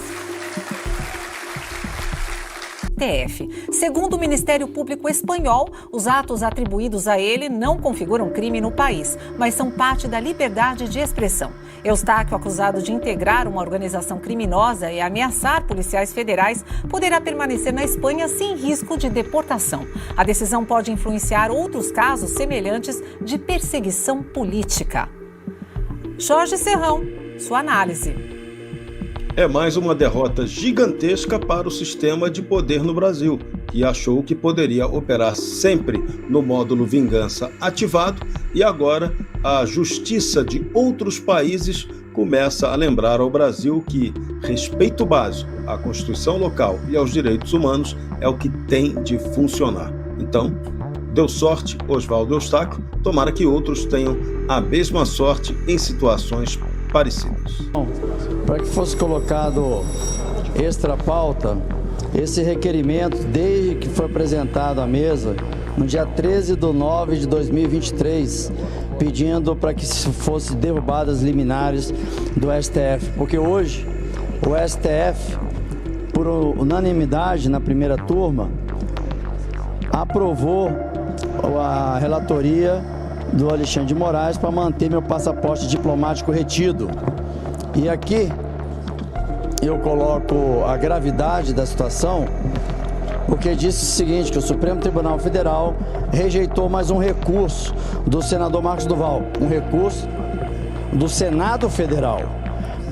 [SPEAKER 18] Segundo o Ministério Público Espanhol, os atos atribuídos a ele não configuram crime no país, mas são parte da liberdade de expressão. Eustáquio, acusado de integrar uma organização criminosa e ameaçar policiais federais, poderá permanecer na Espanha sem risco de deportação. A decisão pode influenciar outros casos semelhantes de perseguição política. Jorge Serrão, sua análise.
[SPEAKER 19] É mais uma derrota gigantesca para o sistema de poder no Brasil, que achou que poderia operar sempre no módulo vingança ativado, e agora a justiça de outros países começa a lembrar ao Brasil que respeito básico à Constituição local e aos direitos humanos é o que tem de funcionar. Então, deu sorte Oswaldo Eustáquio, tomara que outros tenham a mesma sorte em situações parecidas.
[SPEAKER 21] Para que fosse colocado extra pauta, esse requerimento, desde que foi apresentado à mesa, no dia 13/9/2023, pedindo para que fossem derrubadas liminares do STF, porque hoje o STF, por unanimidade na primeira turma, aprovou a relatoria do Alexandre de Moraes para manter meu passaporte diplomático retido. E aqui eu coloco a gravidade da situação, porque disse o seguinte, que o Supremo Tribunal Federal rejeitou mais um recurso do senador Marcos do Val, um recurso do Senado Federal,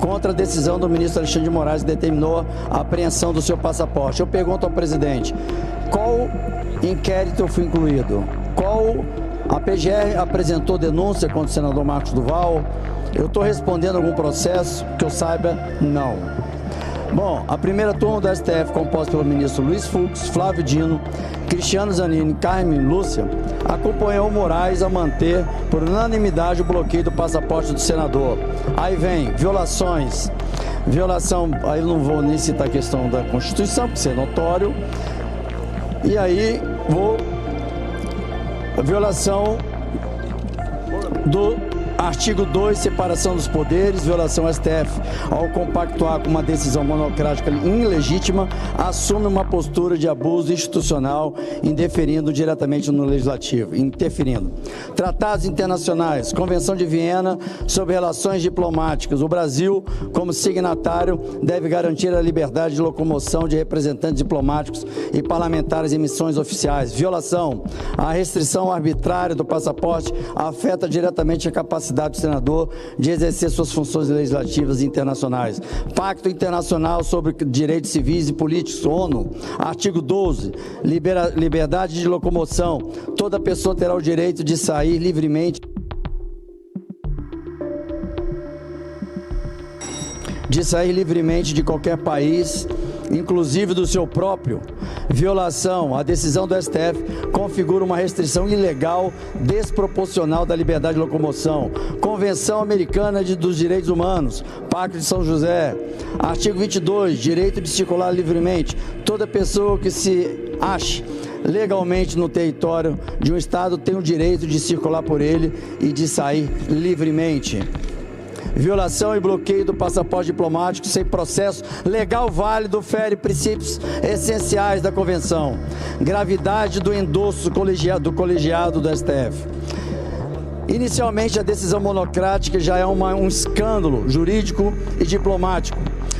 [SPEAKER 21] contra a decisão do ministro Alexandre de Moraes que determinou a apreensão do seu passaporte. Eu pergunto ao presidente, qual inquérito eu fui incluído? A PGR apresentou denúncia contra o senador Marcos do Val? Eu estou respondendo algum processo? Que eu saiba, não. Bom, a primeira turma do STF, composta pelo ministro Luiz Fux, Flávio Dino, Cristiano Zanin e Carmen Lúcia, acompanhou Moraes a manter, por unanimidade, o bloqueio do passaporte do senador. Aí vem violação, aí eu não vou nem citar a questão da Constituição, porque isso é notório, e aí violação do artigo 2, separação dos poderes, violação ao STF, ao compactuar com uma decisão monocrática ilegítima, assume uma postura de abuso institucional, interferindo diretamente no legislativo, Tratados internacionais, Convenção de Viena sobre relações diplomáticas. O Brasil, como signatário, deve garantir a liberdade de locomoção de representantes diplomáticos e parlamentares em missões oficiais. Violação, a restrição arbitrária do passaporte afeta diretamente a capacidade do senador de exercer suas funções legislativas e internacionais. Pacto Internacional sobre Direitos Civis e Políticos, ONU, artigo 12, liberdade de locomoção. Toda pessoa terá o direito de sair livremente de qualquer país, inclusive do seu próprio. Violação, a decisão do STF configura uma restrição ilegal, desproporcional da liberdade de locomoção. Convenção Americana dos Direitos Humanos, Pacto de São José, artigo 22, direito de circular livremente. Toda pessoa que se ache legalmente no território de um Estado tem o direito de circular por ele e de sair livremente. Violação e bloqueio do passaporte diplomático sem processo legal válido fere princípios essenciais da Convenção. Gravidade do endosso do colegiado do STF. Inicialmente, a decisão monocrática já é um escândalo jurídico e diplomático.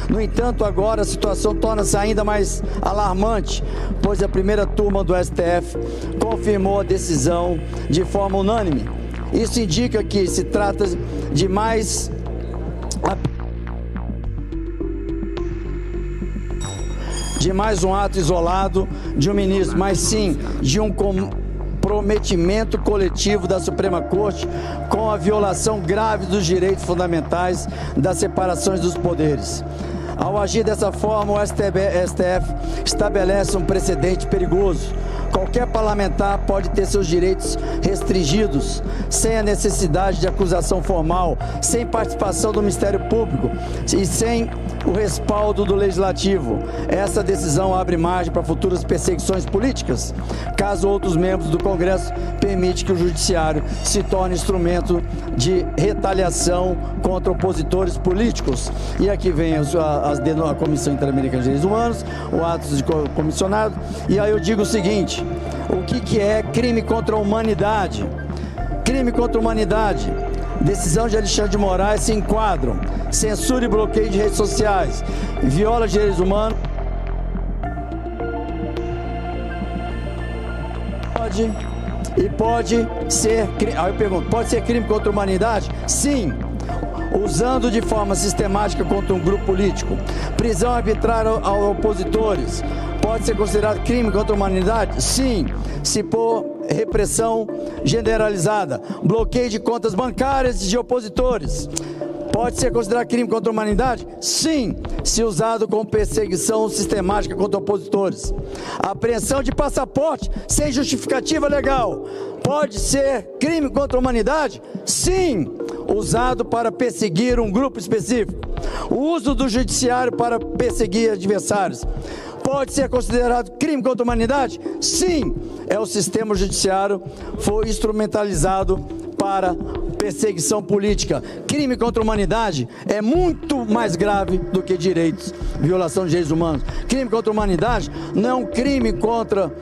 [SPEAKER 21] No entanto, agora a situação torna-se ainda mais alarmante, pois a primeira turma do STF confirmou a decisão de forma unânime. Isso indica que se trata de mais um ato isolado de um ministro, mas sim de um comprometimento coletivo da Suprema Corte com a violação grave dos direitos fundamentais das separações dos poderes. Ao agir dessa forma, o STF estabelece um precedente perigoso. Qualquer parlamentar pode ter seus direitos restringidos, sem a necessidade de acusação formal, sem participação do Ministério Público e sem o respaldo do Legislativo. Essa decisão abre margem para futuras perseguições políticas, caso outros membros do Congresso permitam que o Judiciário se torne instrumento de retaliação contra opositores políticos. E aqui vem a Comissão Interamericana de Direitos Humanos, o ato de comissionado, e aí eu digo o seguinte: o que é crime contra a humanidade? Crime contra a humanidade. Decisão de Alexandre de Moraes se enquadram: censura e bloqueio de redes sociais, viola de direitos humanos. Pode ser, aí eu pergunto, pode ser crime contra a humanidade? Sim. Usando de forma sistemática contra um grupo político. Prisão arbitrária aos opositores. Pode ser considerado crime contra a humanidade? Sim. Se por repressão generalizada. Bloqueio de contas bancárias de opositores. Pode ser considerado crime contra a humanidade? Sim, se usado como perseguição sistemática contra opositores. Apreensão de passaporte sem justificativa legal. Pode ser crime contra a humanidade? Sim, usado para perseguir um grupo específico. O uso do judiciário para perseguir adversários. Pode ser considerado crime contra a humanidade? Sim, o sistema judiciário foi instrumentalizado para perseguição política. Crime contra a humanidade é muito mais grave do que direitos, violação de direitos humanos. Crime contra a humanidade não é um crime contra...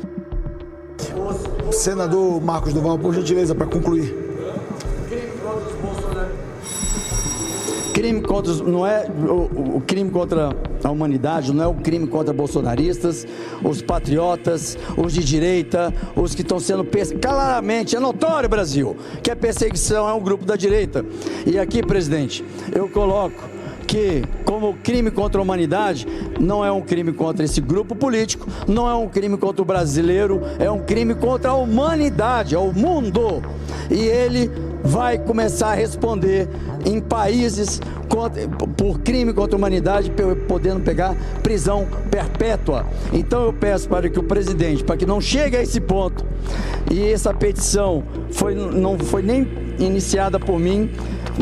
[SPEAKER 3] Senador Marcos Duval, por gentileza, para concluir.
[SPEAKER 21] Crime contra, não é o crime contra a humanidade, não é o crime contra bolsonaristas, os patriotas, os de direita, os que estão sendo perseguidos. Claramente, é notório, Brasil, que a perseguição é um grupo da direita. E aqui, presidente, eu coloco que, como crime contra a humanidade, não é um crime contra esse grupo político, não é um crime contra o brasileiro, é um crime contra a humanidade, é o mundo. E ele vai começar a responder em países por crime contra a humanidade, podendo pegar prisão perpétua. Então eu peço para que o presidente, para que não chegue a esse ponto, e essa petição não foi nem iniciada por mim,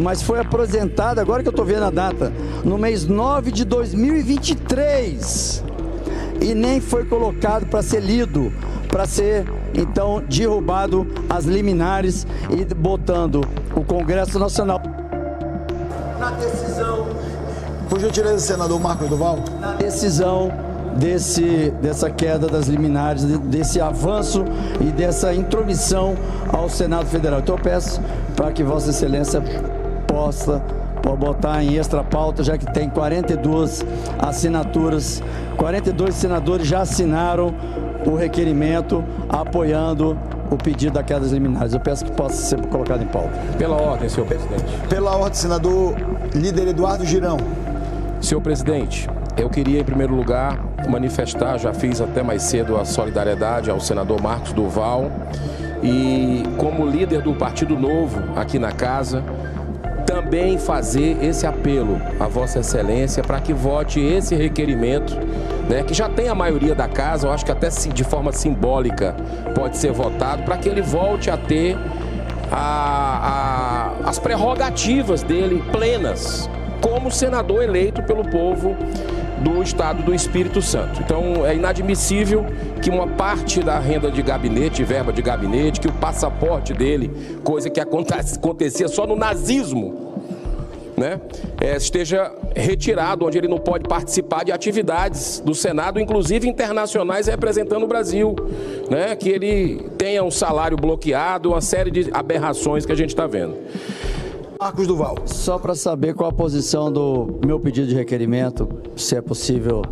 [SPEAKER 21] mas foi apresentada, agora que eu estou vendo a data, no mês 9 de 2023, e nem foi colocado para ser lido, para ser, então, derrubado as liminares e botando o Congresso Nacional. Na decisão...
[SPEAKER 3] Por gentileza, senador Marcos Duval.
[SPEAKER 21] Na decisão dessa queda das liminares, desse avanço e dessa intromissão ao Senado Federal. Então eu peço para que Vossa Excelência possa botar em extra pauta, já que tem 42 assinaturas, 42 senadores já assinaram o requerimento apoiando o pedido da queda das liminares. Eu peço que possa ser colocado em pauta.
[SPEAKER 16] Pela ordem, senhor presidente.
[SPEAKER 3] Pela ordem, senador líder Eduardo Girão.
[SPEAKER 16] Senhor presidente, eu queria, em primeiro lugar, manifestar, já fiz até mais cedo, a solidariedade ao senador Marcos Duval e, como líder do Partido Novo aqui na casa, também fazer esse apelo a Vossa Excelência para que vote esse requerimento, né, que já tem a maioria da casa, eu acho que até de forma simbólica pode ser votado, para que ele volte a ter as prerrogativas dele plenas como senador eleito pelo povo do Estado do Espírito Santo. Então é inadmissível que uma parte da renda de gabinete, verba de gabinete, que o passaporte dele, coisa que acontecia só no nazismo, né, esteja retirado, onde ele não pode participar de atividades do Senado, inclusive internacionais, representando o Brasil, né, que ele tenha um salário bloqueado, uma série de aberrações que a gente está vendo.
[SPEAKER 3] Marcos Duval.
[SPEAKER 21] Só para saber qual a posição do meu pedido de requerimento, se é possível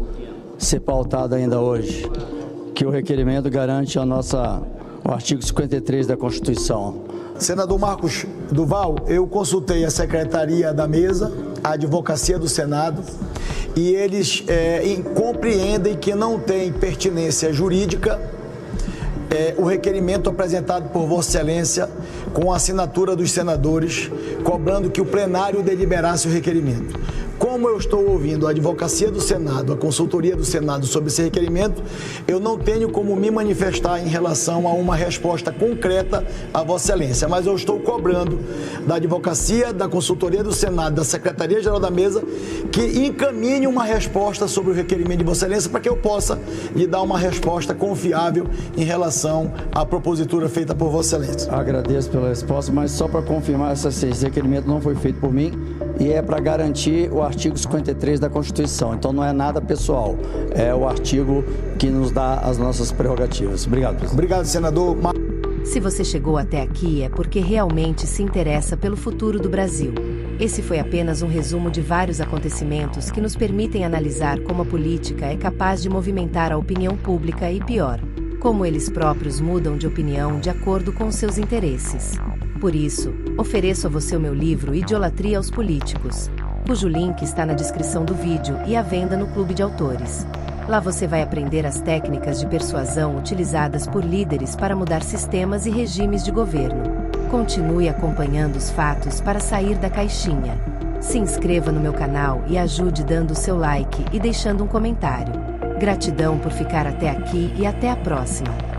[SPEAKER 21] ser pautado ainda hoje, que o requerimento garante o artigo 53 da Constituição.
[SPEAKER 3] Senador Marcos Duval, eu consultei a Secretaria da Mesa, a Advocacia do Senado, e eles compreendem que não tem pertinência jurídica o requerimento apresentado por Vossa Excelência com a assinatura dos senadores, cobrando que o plenário deliberasse o requerimento. Como eu estou ouvindo a Advocacia do Senado, a Consultoria do Senado sobre esse requerimento, eu não tenho como me manifestar em relação a uma resposta concreta a Vossa Excelência, mas eu estou cobrando da Advocacia, da Consultoria do Senado, da Secretaria-Geral da Mesa, que encaminhe uma resposta sobre o requerimento de Vossa Excelência para que eu possa lhe dar uma resposta confiável em relação à propositura feita por Vossa Excelência.
[SPEAKER 21] Agradeço pela resposta, mas só para confirmar, esse requerimento não foi feito por mim e é para garantir o artigo 53 da Constituição. Então não é nada pessoal, é o artigo que nos dá as nossas prerrogativas. Obrigado, presidente.
[SPEAKER 3] Obrigado, senador.
[SPEAKER 4] Se você chegou até aqui é porque realmente se interessa pelo futuro do Brasil. Esse foi apenas um resumo de vários acontecimentos que nos permitem analisar como a política é capaz de movimentar a opinião pública e, pior, como eles próprios mudam de opinião de acordo com seus interesses. Por isso, ofereço a você o meu livro Idolatria aos Políticos, cujo link está na descrição do vídeo e à venda no Clube de Autores. Lá você vai aprender as técnicas de persuasão utilizadas por líderes para mudar sistemas e regimes de governo. Continue acompanhando os fatos para sair da caixinha. Se inscreva no meu canal e ajude dando o seu like e deixando um comentário. Gratidão por ficar até aqui e até a próxima.